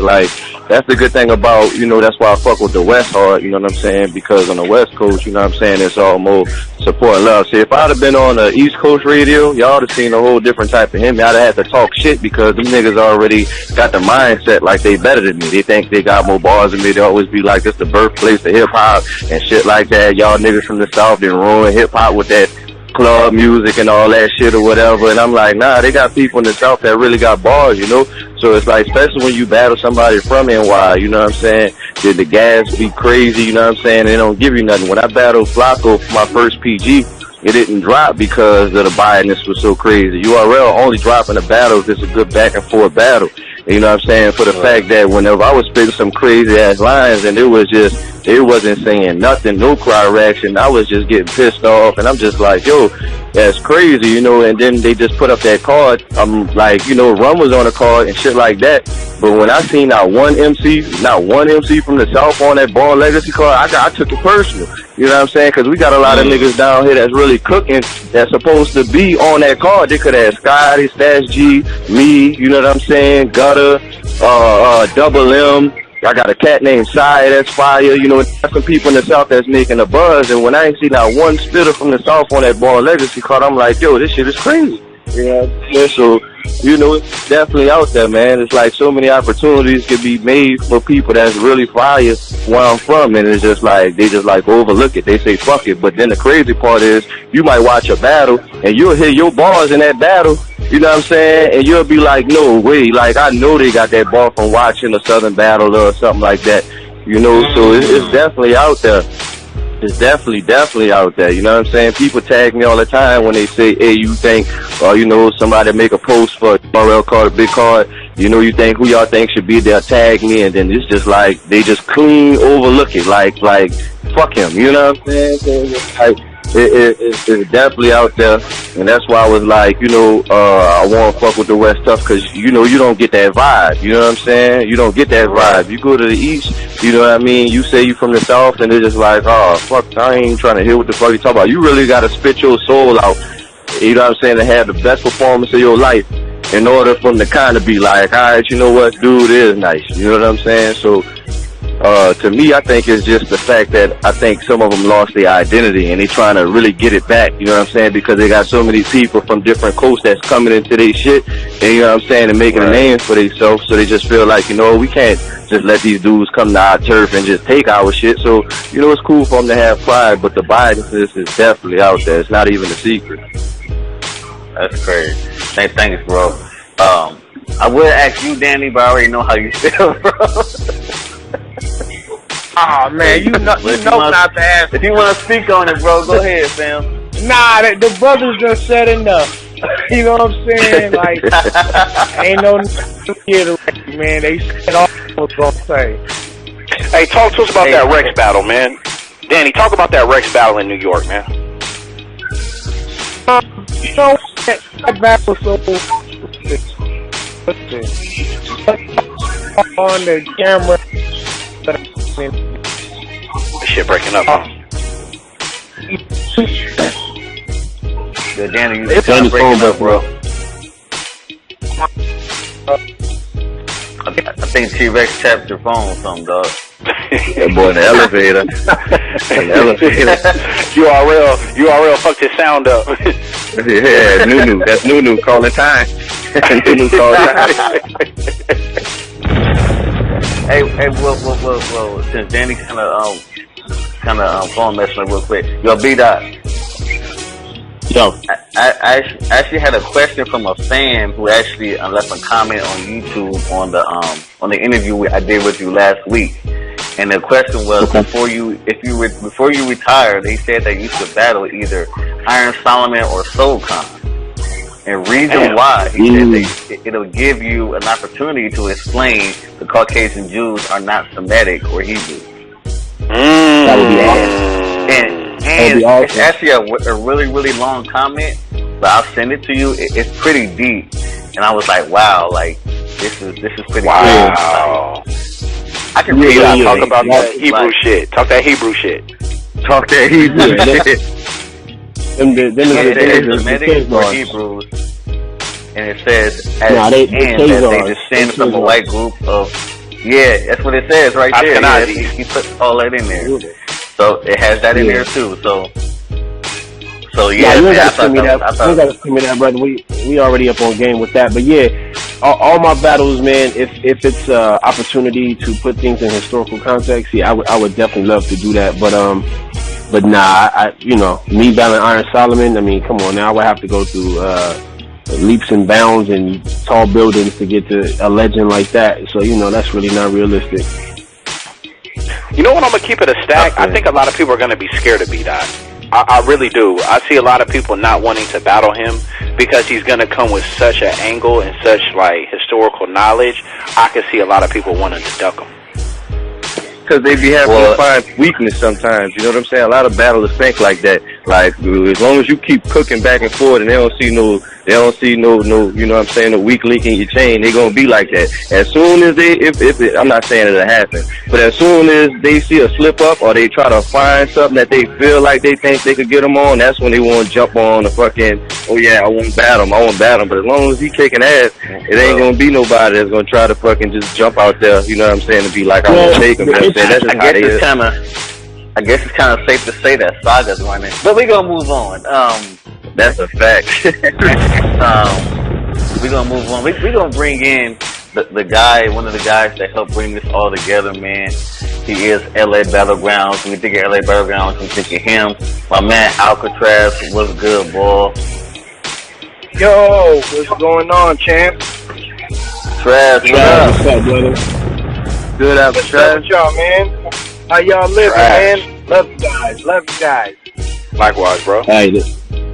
like, that's the good thing about, you know, that's why I fuck with the West hard, you know what I'm saying? Because on the West Coast, you know what I'm saying, it's all more support and love. See, if I'd have been on the East Coast radio, y'all would have seen a whole different type of him. I'd have had to talk shit because them niggas already got the mindset like they better than me. They think they got more bars than me. They always be like, this the birthplace of hip-hop and shit like that. Y'all niggas from the South didn't ruin hip-hop with that club music and all that shit or whatever. And I'm like, nah, they got people in the South that really got bars, you know? So it's like, especially when you battle somebody from NY, you know what I'm saying? Did the gas be crazy, you know what I'm saying? They don't give you nothing. When I battled Flacco for my first PG, it didn't drop because of the biasness was so crazy. URL only dropping a battle if it's a good back and forth battle. You know what I'm saying? For the fact that whenever I was spitting some crazy ass lines and it wasn't saying nothing, no crowd reaction, I was just getting pissed off and I'm just like, yo, that's crazy, you know, and then they just put up that card. I'm like, you know, Rum was on the card and shit like that. But when I seen not one MC from the South on that Ball Legacy card, I took it personal. You know what I'm saying? Because we got a lot of niggas down here that's really cooking, that's supposed to be on that card. They could have Scotty, Stash G, me, you know what I'm saying? Gutter, Double M. I got a cat named Sai that's fire. You know, there's some people in the South that's making a buzz. And when I ain't see not one spitter from the South on that Ball Legacy card, I'm like, yo, this shit is crazy. You know what I'm saying? So, you know, it's definitely out there, man. It's like so many opportunities can be made for people that's really fire where I'm from. And it's just like, they just like overlook it. They say, fuck it. But then the crazy part is you might watch a battle and you'll hear your bars in that battle. You know what I'm saying? And you'll be like, no way. Like, I know they got that bar from watching a Southern Battle or something like that. You know, so it's definitely out there. It's definitely out there. You know what I'm saying? People tag me all the time when they say, hey, you think, or, you know, somebody make a post for a RL card, a big card. You know, you think who y'all think should be there, tag me. And then it's just like, they just clean overlook it. Like, fuck him. You know what I'm saying? So it's like, it's definitely out there, and that's why I was like, you know, I want to fuck with the West tough, because, you know, you don't get that vibe, you know what I'm saying? You don't get that vibe. You go to the East, you know what I mean? You say you from the South, and they're just like, oh, fuck, I ain't trying to hear what the fuck you talking about. You really got to spit your soul out, you know what I'm saying, to have the best performance of your life in order for them to kind of be like, all right, you know what, dude is nice, you know what I'm saying? So, to me, I think it's just the fact that I think some of them lost their identity and they trying to really get it back, you know what I'm saying? Because they got so many people from different coasts that's coming into their shit, and you know what I'm saying, and making a name for themselves, so they just feel like, you know, we can't just let these dudes come to our turf and just take our shit. So, you know, it's cool for them to have pride, but the biasness is definitely out there. It's not even a secret. That's crazy. Thanks, bro. I would ask you, Danny, but I already know how you feel, bro. Oh man, you know not to ask. If you want to speak on it, bro, go ahead, fam. Nah, the brothers just said enough. You know what I'm saying? Like, ain't no here to man. They said all I was gonna say. Hey, talk to us about that Rex battle, man. Danny, talk about that Rex battle in New York, man. You know that battle so on the camera. This shit breaking up, huh? Yeah, Danny, you sound breaking up, bro. I think T-Rex tapped your phone or something, dog. That boy in the elevator. URL fucked his sound up. Yeah, Nunu. That's Nunu calling time. Nunu calling time. Hey, whoa. Since Danny kind of phone messing real quick. Yo, B-Dot. Yo. I actually had a question from a fan who actually left a comment on YouTube on the interview I did with you last week. And the question was, before you retire, they said that you should battle either Iron Solomon or Soul Khan. And reason why, he said it'll give you an opportunity to explain the Caucasian Jews are not Semitic or Hebrew. That would be awesome. And it's actually a really, really long comment, but I'll send it to you. It's pretty deep. And I was like, wow, like, this is pretty cool. Like, I can really talk about that Hebrew shit. Talk that Hebrew shit. Talk that Hebrew shit. They're Semitic or Hebrews. And it says at the end that they descend from a white group of, that's what it says right there. Yeah, he put all that in there. So it has that in there too. So yeah, you gotta send me that. You gotta send me that, brother. We already up on game with that. But yeah, all my battles, man. If it's opportunity to put things in historical context, I would definitely love to do that. But nah, you know, me battling Iron Solomon. I mean, come on now. I would have to go through leaps and bounds and tall buildings to get to a legend like that. So you know, that's really not realistic. You know what? I'm gonna keep it a stack. I think a lot of people are gonna be scared of B-Dot. I really do. I see a lot of people not wanting to battle him because he's gonna come with such an angle and such like historical knowledge. I can see a lot of people wanting to duck him. Because they be having to find weakness sometimes. You know what I'm saying? A lot of battlers think like that. Like, as long as you keep cooking back and forth and they They don't see no, you know what I'm saying, a weak link in your chain. They gonna be like that. As soon as I'm not saying it'll happen, but as soon as they see a slip up or they try to find something that they feel like they think they could get them on, that's when they want to jump on the fucking, oh yeah, I won't bat him. But as long as he kicking ass, it ain't gonna be nobody that's gonna try to fucking just jump out there, you know what I'm saying, and be like, I'm gonna take him. You know what I'm saying? That's just how they is. I guess it's kind of safe to say that Saga's running, but we gonna move on. That's a fact. We gonna move on. We gonna bring in the guy, one of the guys that helped bring this all together, man. He is LA Battlegrounds. When we think of LA Battlegrounds, we think of him. My man ALKATRAZ, what's good, boy? Yo, what's going on, champ? Traz, what up? What's up, brother? Good up, What's up with Traz? y'all, man? How y'all living, man? Love you guys. Love you guys. Likewise, bro. Hey,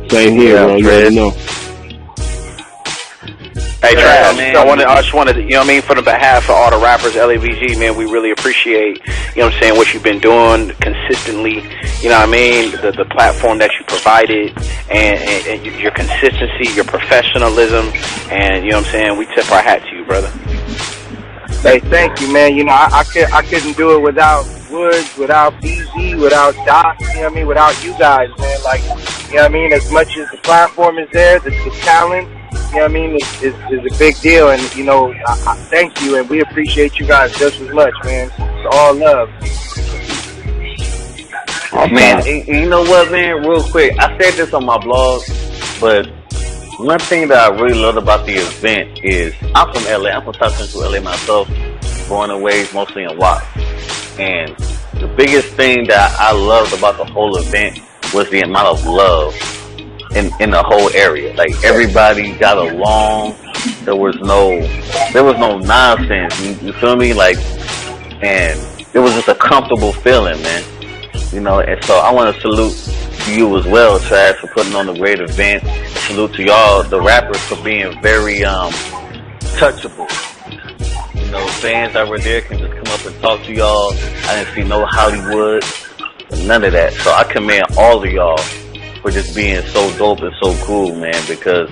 same here, bro. You already know. Hey, Trav, man. I just wanted, you know what I mean, for the behalf of all the rappers, LABG, man, we really appreciate, you know what I'm saying, what you've been doing consistently, you know what I mean, the platform that you provided, and your consistency, your professionalism, and, you know what I'm saying, we tip our hat to you, brother. Hey, thank you, man. You know, I couldn't do it without Woods, without BZ, without Doc, you know what I mean, without you guys, man. Like, you know what I mean, as much as the platform is there, the talent, you know what I mean, is a big deal. And, you know, I thank you, and we appreciate you guys just as much, man. It's all love. Man, you know what, man, real quick, I said this on my blog, but one thing that I really loved about the event is, I'm from LA, I'm from South Central LA myself, born and raised mostly in Watts. And the biggest thing that I loved about the whole event was the amount of love in the whole area. Like, everybody got along. There was no nonsense. You feel me? Like, and it was just a comfortable feeling, man. You know, and so I want to salute you as well, Trash, for putting on a great event. Salute to y'all, the rappers, for being very touchable. You know, fans that were there can just come up and talk to y'all. I didn't see no Hollywood, none of that. So I commend all of y'all for just being so dope and so cool, man, because,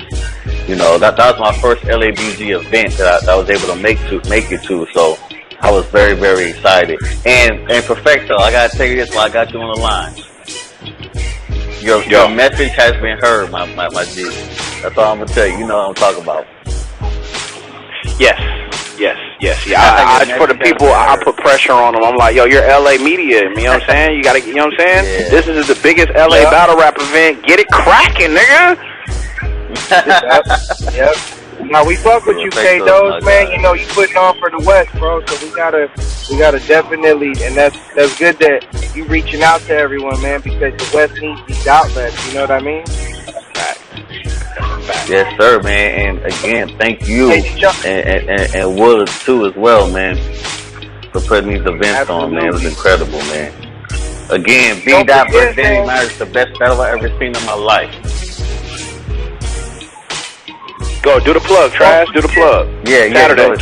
you know, that was my first LABG event that I was able to make it to. So I was very, very excited. And Perfecto, I gotta tell you this while I got you on the line. Your message has been heard, my G. That's all I'm gonna tell you. You know what I'm talking about. Yes. I for the people, I put pressure on them. I'm like, yo, you're LA media. You know what I'm saying? You gotta, you know what I'm saying? Yeah. This is the biggest LA battle rap event. Get it cracking, nigga. Yep. Now we fuck with you, K-Dose, man. You know, you putting on for the West, bro. So we gotta definitely, and that's good that you reaching out to everyone, man, because the West needs these outlets. You know what I mean? Yes, sir, man. And again, thank you and Woods too as well, man, for putting these events on, man. It was incredible, man. Again, B. versus Danny Myers, the best battle I've ever seen in my life. Go, do the plug, Trash. Do the plug. Yeah, Saturday.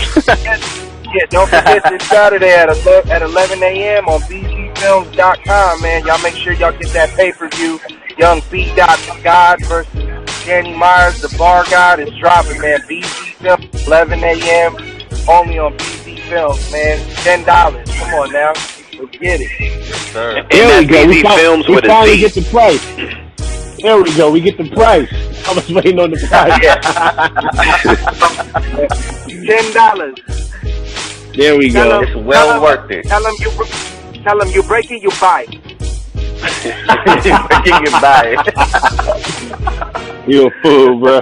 Yeah, don't forget this Saturday at 11 a.m. on bzfilms.com, man. Y'all make sure y'all get that pay-per-view. Young B. God versus Danny Myers, the Bar God, is dropping, man. BZ Films, 11 a.m. only on BZ Films, man. $10. Come on now. Let's get it. Yes, sir. And that's BZ Films with a finally Z. get the price. There we go. We get the price. I was waiting on the price. $10. There we go. It's well worth it. Tell them you break it, you buy it. You can buy it. You a fool, bro.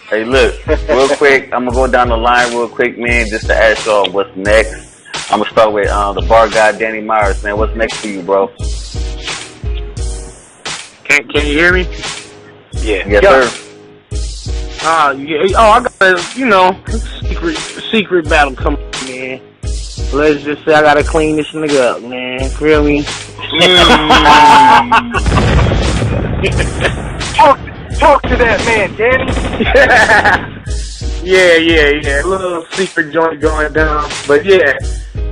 Hey, look, real quick, I'm gonna go down the line real quick, man, just to ask y'all what's next. I'm gonna start with the bar guy, Danny Myers, man. What's next for you, bro? Can you hear me? Yeah. Yes, sir. Yeah. Oh, I got a, secret battle coming, man. Let's just say I gotta clean this nigga up, man. Feel me? Talk to that man, Danny. Yeah. A little secret joint going down, but yeah.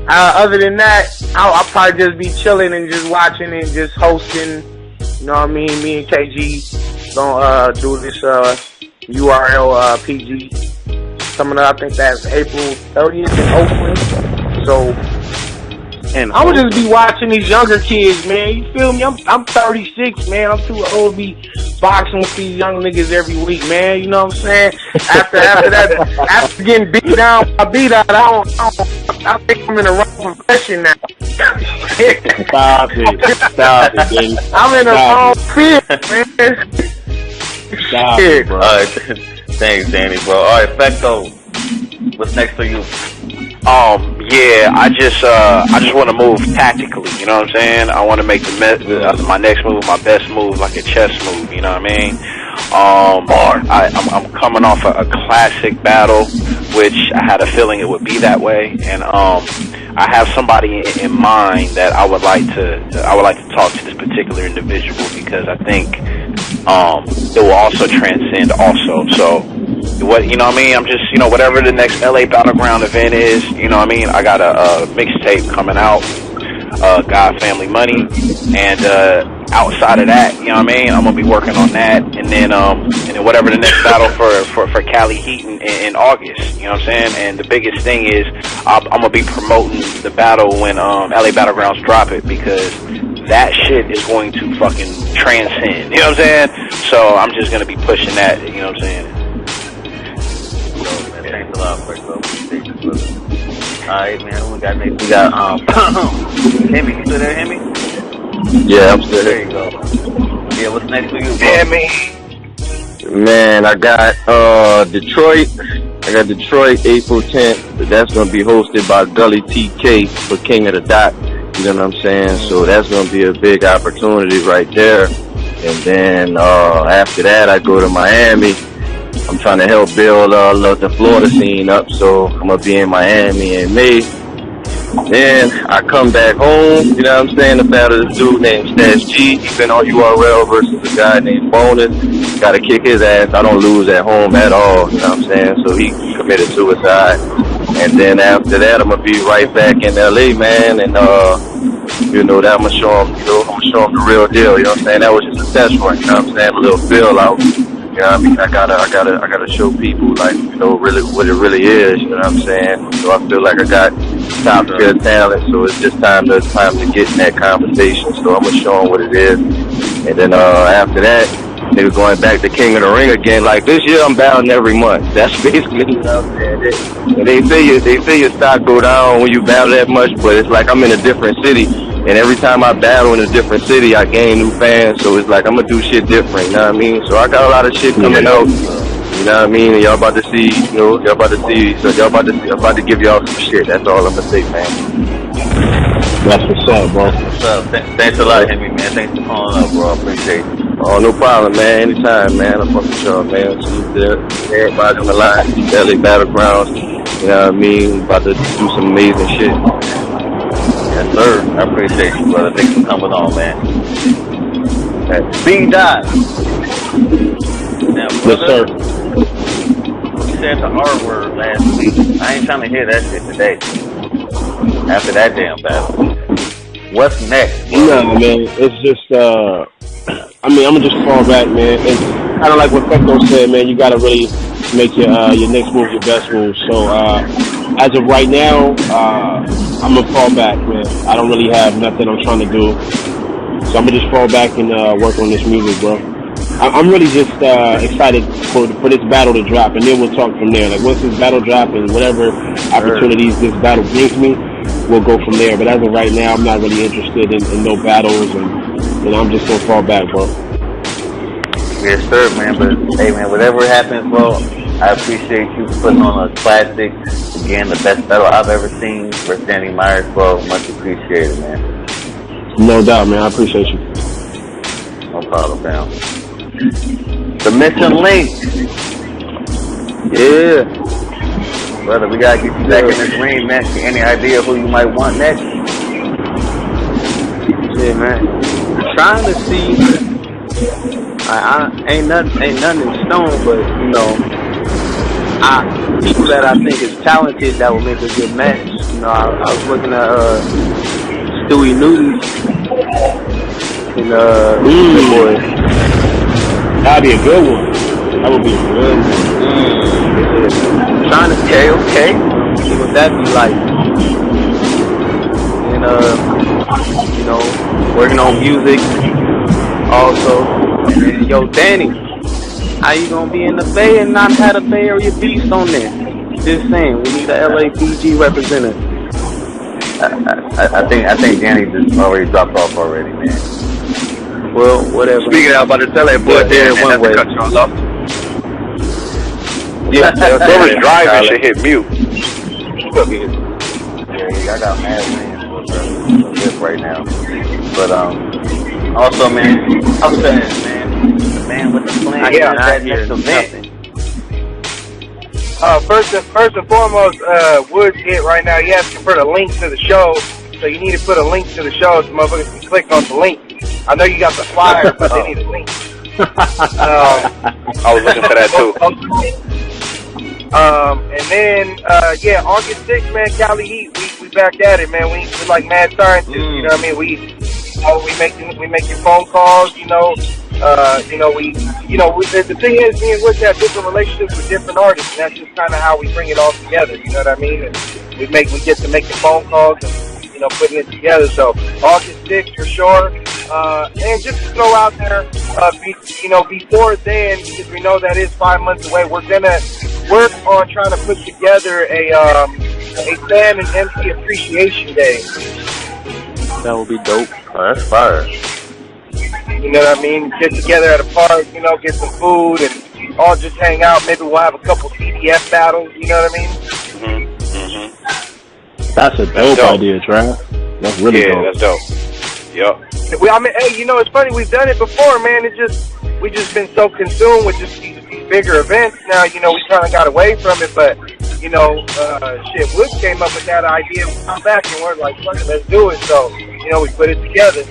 Other than that, I'll probably just be chilling and just watching and just hosting. You know what I mean? Me and KG gonna do this URL PG coming up. I think that's April 30th in Oakland. So, and I would just be watching these younger kids, man. You feel me? I'm 36, man. I'm too old to be boxing with these young niggas every week, man. You know what I'm saying? After that, after getting beat down, I think I'm in the wrong profession now. Stop it, Danny. I'm in the wrong field, man. Stop it, bro. All right, thanks, Danny, bro. All right, Perfecto, what's next for you? Yeah, I just want to move tactically. You know what I'm saying? I want to make my next move my best move, like a chess move. You know what I mean? I'm coming off a classic battle, which I had a feeling it would be that way, and I have somebody in mind that I would like to talk to this particular individual, because I think it will also transcend also. So, what, you know what I mean? I'm just, you know, whatever the next LA Battleground event is, you know what I mean? I got a mixtape coming out, God, Family, Money, and outside of that, you know what I mean, I'm gonna be working on that, and then whatever the next battle for Cali Heat in August, you know what I'm saying? And the biggest thing is I'm gonna be promoting the battle when LA Battlegrounds drop it, because that shit is going to fucking transcend, you know what I'm saying? So I'm just gonna be pushing that, you know what I'm saying? Thanks a lot, Perfecto. Alright, man, we got Hemi. You still there, Hemi? Yeah, I'm still There here. you go. Yeah, what's next for you, bro? Yeah, man. Man, I got Detroit. I got Detroit April 10th. That's gonna be hosted by Gully TK for King of the Dot. You know what I'm saying? So that's gonna be a big opportunity right there. And then after that, I go to Miami. I'm trying to help build the Florida scene up, so I'm gonna be in Miami in May. Then I come back home, you know what I'm saying, to battle this dude named Stash G. He's been on URL versus a guy named Bonus. Gotta kick his ass. I don't lose at home at all, you know what I'm saying? So he committed suicide. And then after that, I'm gonna be right back in LA, man, and you know, that I'm gonna show him, the real deal, you know what I'm saying? That was just a test run, you know what I'm saying? A little fill out. You know what I mean? I gotta show people, like, you know, really what it really is, you know what I'm saying? So I feel like I got top tier talent, so it's just time to get in that conversation. So I'm gonna show them what it is. And then after that, they were going back to King of the Ring again. Like, this year I'm battling every month. That's basically, you know what I'm saying? They say your stock go down when you battle that much, but it's like I'm in a different city. And every time I battle in a different city, I gain new fans. So it's like I'm gonna do shit different, you know what I mean? So I got a lot of shit coming out, you know what I mean? And y'all about to see, you know, I'm about to give y'all some shit. That's all I'm gonna say, man. That's what's up, bro. What's up? Thanks a lot, Hemi, man. Thanks for calling up, bro. I appreciate it. Oh, no problem, man. Anytime, man. I'm fucking sure, man. Salute to everybody on the line. LA Battlegrounds. You know what I mean? About to do some amazing shit. Yes, sir. I appreciate you, brother. Thanks for coming on, man. B-Dot. Now, Yes, sir. You said the R word last week. I ain't trying to hear that shit today. After that damn battle. What's next, bro? No, man. It's just, I mean, I'm gonna just fall back, man. And kind of like what Perfecto said, man, you gotta really make your next move your best move. So, as of right now, I'm gonna fall back, man. I don't really have nothing I'm trying to do. So I'm gonna just fall back and work on this music, bro. I'm really just excited for this battle to drop, and then we'll talk from there. Like, once this battle drop and whatever opportunities this battle brings me, we'll go from there. But as of right now, I'm not really interested in no battles, and I'm just gonna fall back, bro. Yes, sir, man. But hey, man, whatever happens, bro, I appreciate you putting on a classic. Again, the best battle I've ever seen for Danny Myers, bro. Much appreciated, man. No doubt, man. I appreciate you. No problem, fam. Submission link. Yeah. Brother, we gotta get you back in this ring, man. Any idea who you might want next? Yeah, man. Trying to see. I ain't nothing in stone, but you know, people that I think is talented that will make a good match. You know, I was looking at Stewie Newton and boy. That'd be a good one. That would be good. Trying to okay. See what that be like. And you know, working on music also. And then, yo, Danny, how you gonna be in the Bay and not have a Bay Area beast on there? Just saying, we need a LABG representative. I think Danny just already dropped off already, man. Well, whatever. Speaking out about the tell that boy there one way. Yeah, whoever's driving should hit mute. Yeah, I got mad man for this right now. But also, man, I'm saying, man, the man with the plan, that next event. First and foremost, Woods hit right now. He asking for the link to the show, so you need to put a link to the show so motherfuckers can click on the link. I know you got the flyer, but they need a link. I was looking for that too. And then, August 6th, man, Cali Heat, we back at it, man. We like mad scientists, you know what I mean? We making phone calls, the thing is, me and Woods have different relationships with different artists, and that's just kind of how we bring it all together, you know what I mean? And we get to make the phone calls and, putting it together. So August 6th for sure. And just to throw out there, before then, because we know that is 5 months away, we're gonna work on trying to put together a fan and MC appreciation day. That would be dope. Oh, that's fire. You know what I mean? Get together at a park, get some food and all just hang out. Maybe we'll have a couple CDF battles, you know what I mean? That's a dope idea, Trav. That's really dope. Yeah, that's dope. Yup. It's funny, we've done it before, man. We just been so consumed with just these bigger events. Now, we kind of got away from it, but, Woods came up with that idea. We come back and we're like, fuck it, let's do it. So, we put it together.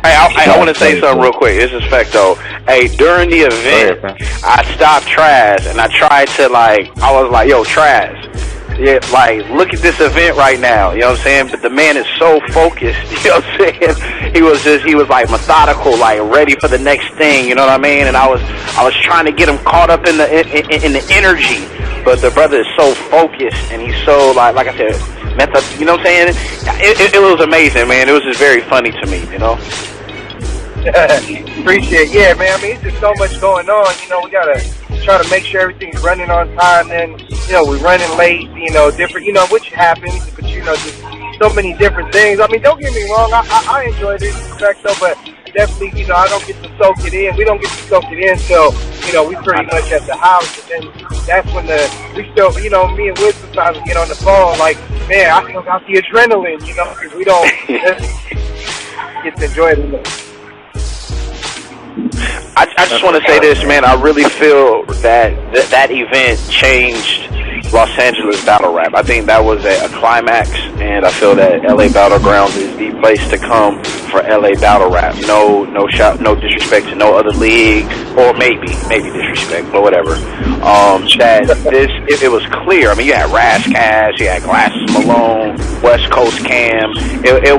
Hey, I want to say something real quick. This is Perfecto. Hey, during the event, I stopped Traz and I tried to I was like, yo, Traz. Yeah, look at this event right now, you know what I'm saying? But the man is so focused, you know what I'm saying? He was methodical, ready for the next thing, you know what I mean? And I was trying to get him caught up in the energy, but the brother is so focused and he's so like I said, you know what I'm saying? It was amazing, man. It was just very funny to me, Appreciate it. Yeah, man. I mean, it's just so much going on. We gotta try to make sure everything's running on time. Then, we're running late. Different. Which happens, but just so many different things. I mean, don't get me wrong. I enjoyed it, Perfecto, but definitely, I don't get to soak it in. We don't get to soak it in till we pretty much at the house, and then that's when we still, me and Wiz sometimes get on the phone like, man, I still got the adrenaline, because we don't get to enjoy it. I just want to say this, man. I really feel that event changed Los Angeles battle rap. I think that was a climax, and I feel that LA Battlegrounds is the place to come for LA battle rap. No disrespect to no other league, or maybe disrespect, but whatever. It was clear. I mean, you had Rash Cash, you had Glasses Malone, West Coast Cam. It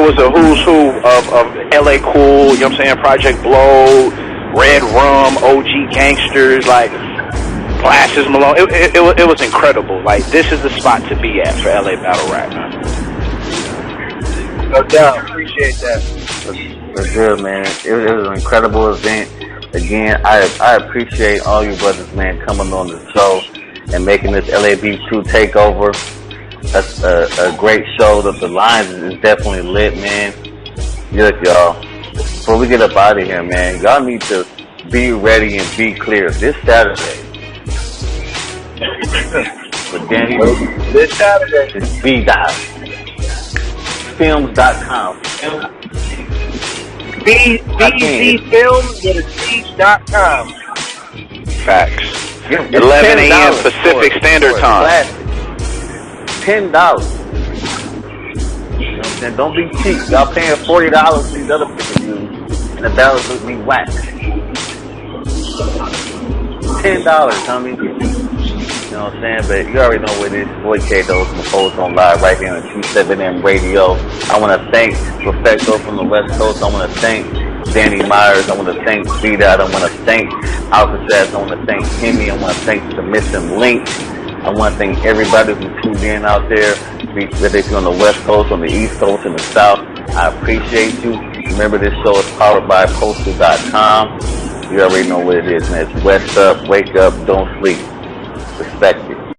was a who's who of LA Cool, you know what I'm saying, Project Blow, Red Rum, OG Gangsters, Glasses Malone. It was incredible. This is the spot to be at for LA Battle Rap, man. No doubt. Appreciate that. That's good, man. It was an incredible event. Again, I appreciate all you brothers, man, coming on the show and making this LAB2 takeover. That's a great show. The lines is definitely lit, man. Look, y'all, before we get up out of here, man, y'all need to be ready and be clear. This Saturday, with Danny, this Saturday, it's BZFilms.com. BZFilms.com. Facts. 11 a.m. Pacific Standard Time. $10. You know what I'm saying? Don't be cheap. Y'all paying $40 for these other pay-per-views, and the battles would be whack. $10, homie. You know what I'm saying? But you already know what it is. Boy K-Dos from the Post on Live right here on T7M Radio. I want to thank Perfecto from the West Coast. I want to thank Danny Myers. I want to thank B-Dot. I want to thank ALKATRAZ. I want to thank HEMI. I want to thank the Missing Link. I want to thank everybody who tuned in out there, whether it's on the West Coast, on the East Coast, and the South. I appreciate you. Remember, this show is powered by Postal.com. You already know what it is, man. It's West Up, Wake Up, Don't Sleep. Respect it.